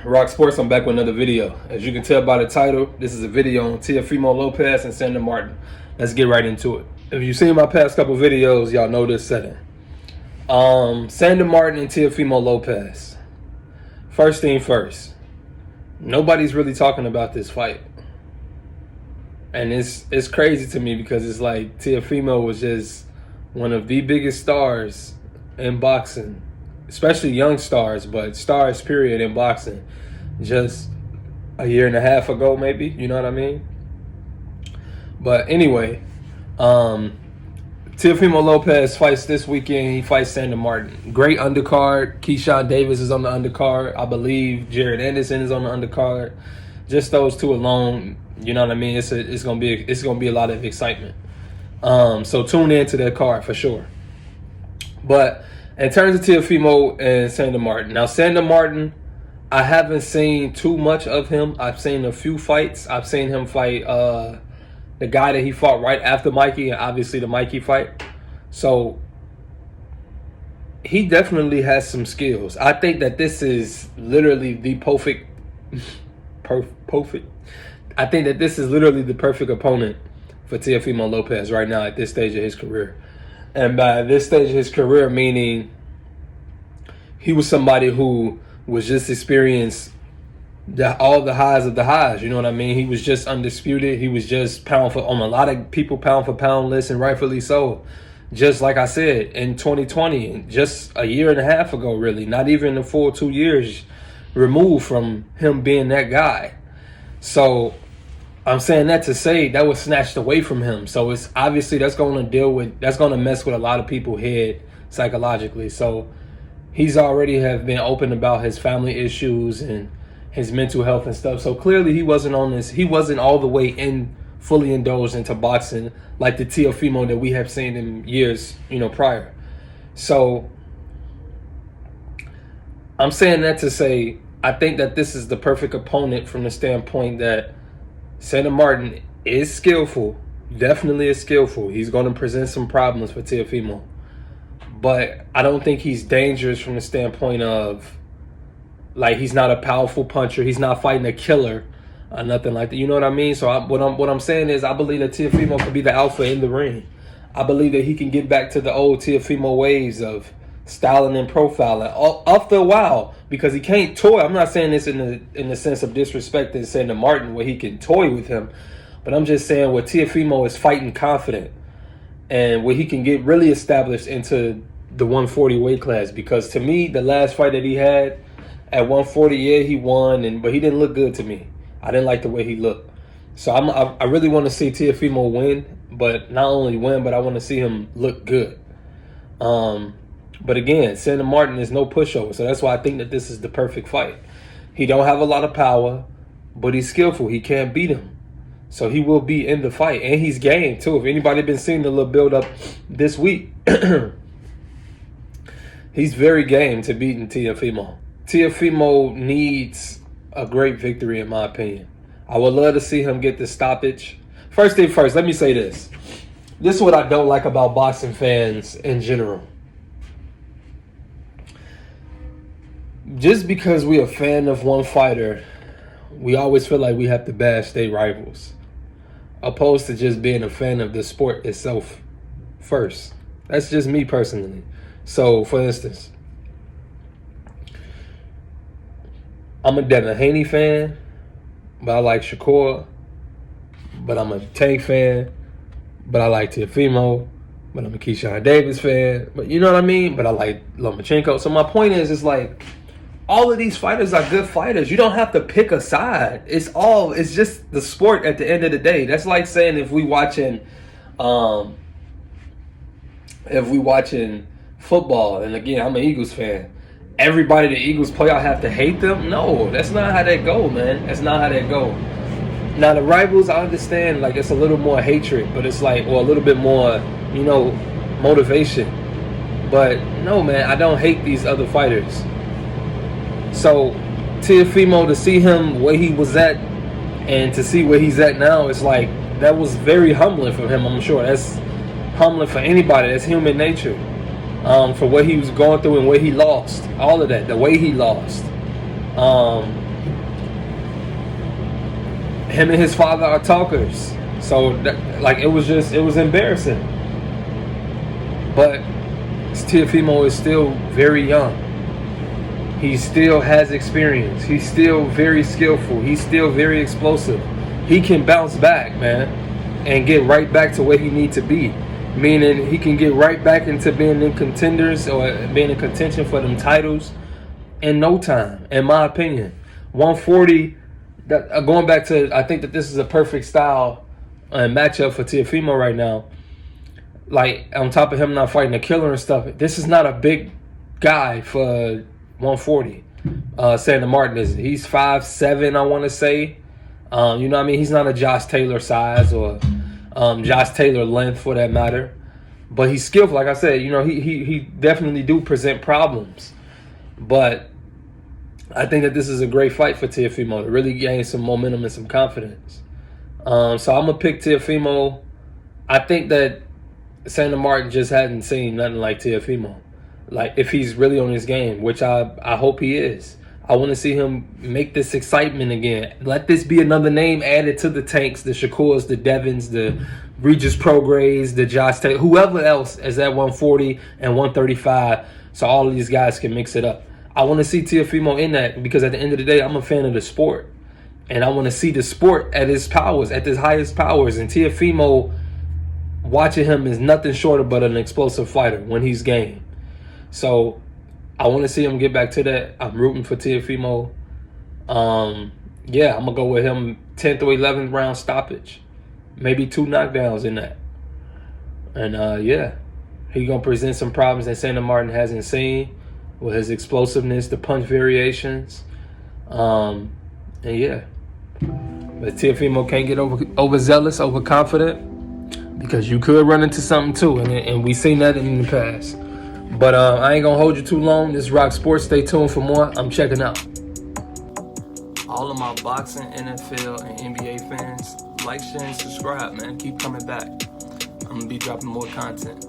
RocSports, I'm back with another video. As you can tell by the title, this is a video on Teofimo Lopez and Sandor. Let's get right into it. If you've seen my past couple videos, y'all know this setting. Sandor and Teofimo Lopez. First thing first, nobody's really talking about this fight. And it's crazy to me because it's like Teofimo was just one of the biggest stars in boxing, especially young stars, but stars period in boxing, just a year and a half ago maybe, you know what I mean? But anyway, Teofimo Lopez fights this weekend. He fights Sandor. Great undercard. Keyshawn Davis is on the undercard. I believe Jared Anderson is on the undercard. Just those two alone, you know what I mean? It's gonna be a lot of excitement. So tune into that card for sure. But in terms of Teofimo and Sandor, now Sandor, I haven't seen too much of him. I've seen a few fights. I've seen him fight the guy that he fought right after Mikey, and obviously the Mikey fight. So he definitely has some skills. I think that this is literally the perfect. I think that this is literally the perfect opponent for Teofimo Lopez right now at this stage of his career. And by this stage of his career, meaning he was somebody who was just experienced all the highs of the highs. You know what I mean? He was just undisputed. He was just on a lot of people pound for pound list, and rightfully so. Just like I said, in 2020, just a year and a half ago, really, not even the full 2 years removed from him being that guy. So I'm saying that to say that was snatched away from him. So it's obviously that's going to mess with a lot of people's head psychologically. So he's already have been open about his family issues and his mental health and stuff. So clearly he wasn't all the way fully indulged into boxing like the Teofimo that we have seen in years, prior. So I'm saying that to say I think that this is the perfect opponent from the standpoint that Sandor is skillful, definitely is skillful. He's going to present some problems for Teofimo. But I don't think he's dangerous from the standpoint of, like, he's not a powerful puncher. He's not fighting a killer or nothing like that. You know what I mean? So what I'm saying is I believe that Teofimo could be the alpha in the ring. I believe that he can get back to the old Teofimo ways of styling and profiling after a while, because he can't toy. I'm not saying this in the sense of disrespecting Sandor where he can toy with him, but I'm just saying where Teofimo is fighting confident and where he can get really established into the 140 weight class. Because to me, the last fight that he had at 140, yeah, he won, but he didn't look good to me. I didn't like the way he looked. So I really want to see Teofimo win, but not only win, but I want to see him look good. But again, Sandor is no pushover, so that's why I think that this is the perfect fight. He don't have a lot of power, but he's skillful. He can't beat him. So he will be in the fight, and he's game too. If anybody been seeing the little build-up this week, he's very game to beating Teofimo. Teofimo needs a great victory, in my opinion. I would love to see him get the stoppage. First thing first, let me say this. This is what I don't like about boxing fans in general. Just because we're a fan of one fighter, we always feel like we have to bash their rivals, opposed to just being a fan of the sport itself first. That's just me personally. So, for instance, I'm a Devin Haney fan, but I like Shakur. But I'm a Tank fan, but I like Teofimo. But I'm a Keyshawn Davis fan. But you know what I mean? But I like Lomachenko. So my point is, it's like, all of these fighters are good fighters. You don't have to pick a side. It's just the sport at the end of the day. That's like saying if we watching football, and again, I'm an Eagles fan, everybody the Eagles play, I have to hate them? No, that's not how that go, man. That's not how that go. Now, the rivals, I understand, like, it's a little more hatred, but it's like, or a little bit more, motivation. But no, man, I don't hate these other fighters. So, Teofimo, to see him where he was at and to see where he's at now, it's like, that was very humbling for him, I'm sure. That's humbling for anybody. That's human nature. For what he was going through and where he lost. All of that, the way he lost. him and his father are talkers. So like it was embarrassing. But Teofimo is still very young. He still has experience. He's still very skillful. He's still very explosive. He can bounce back, man, and get right back to where he needs to be. Meaning he can get right back into being in contenders or being in contention for them titles in no time, in my opinion. 140, going back to, I think that this is a perfect style and matchup for Teofimo right now. Like, on top of him not fighting a killer and stuff, this is not a big guy for 140. Sandor Martin is. He's 5'7", I want to say. You know what I mean? He's not a Josh Taylor size or Josh Taylor length for that matter. But he's skillful. Like I said, you know, he definitely do present problems. But I think that this is a great fight for Teofimo to really gain some momentum and some confidence. So I'm going to pick Teofimo. I think that Sandor Martin just hadn't seen nothing like Teofimo. Like, if he's really on his game, which I hope he is. I want to see him make this excitement again. Let this be another name added to the Tanks, the Shakurs, the Devins, the Regis Prograis, the Josh Taylor, whoever else is at 140 and 135, so all of these guys can mix it up. I want to see Teofimo in that because at the end of the day, I'm a fan of the sport. And I want to see the sport at its powers, at its highest powers. And Teofimo, watching him is nothing short of but an explosive fighter when he's game. So I want to see him get back to that. I'm rooting for Teofimo. Yeah, I'm going to go with him 10th or 11th round stoppage. Maybe 2 knockdowns in that. And yeah, he's going to present some problems that Sandor Martin hasn't seen with his explosiveness, the punch variations. And yeah. But Teofimo can't get overzealous, overconfident, because you could run into something too. And we've seen that in the past. But I ain't going to hold you too long. This is RocSports. Stay tuned for more. I'm checking out. All of my boxing, NFL, and NBA fans, like, share, and subscribe, man. Keep coming back. I'm going to be dropping more content.